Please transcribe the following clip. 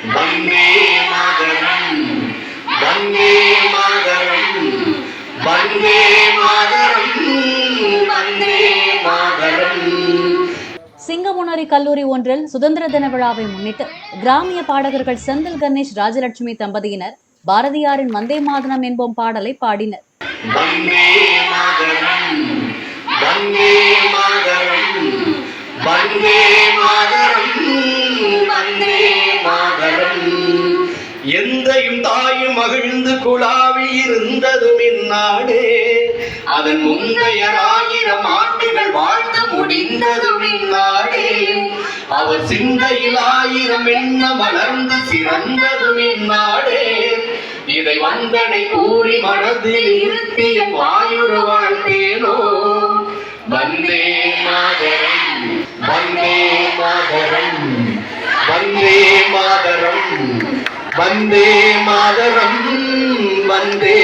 வந்தே மாதரம், வந்தே மாதரம், வந்தே மாதரம், வந்தே மாதரம். சிங்கமுனரி கல்லூரி ஒன்றில் சுதந்திர தின விழாவை முன்னிட்டு கிராமிய பாடகர்கள் செந்தில் கணேஷ் ராஜலட்சுமி தம்பதியினர் பாரதியாரின் வந்தே மாதரம் என்போம் பாடலை பாடினர். வந்தே மாதரம், வந்தே மாதரம், வந்தே மாதரம், வந்தே மாதரம். எந்தையும் தாயும் மகிழ்ந்து குழாவி இருந்ததும் இந்நாடே, அதன் முந்தைய 1000 ஆண்டுகள் வாழ்ந்து முடிந்ததும் இந்நாடே. அவர் சிந்தையில் 1000 எண்ண மலர்ந்து சிறந்ததும் இந்நாடே. இதை வந்தனை கூறி மனதில் இருத்திய வாயுறு வாழ்த்தேனோ. வந்தே மாதரம், வந்தே மாதரம், வந்தே மாதரம், வந்தே மாதரம், வந்தே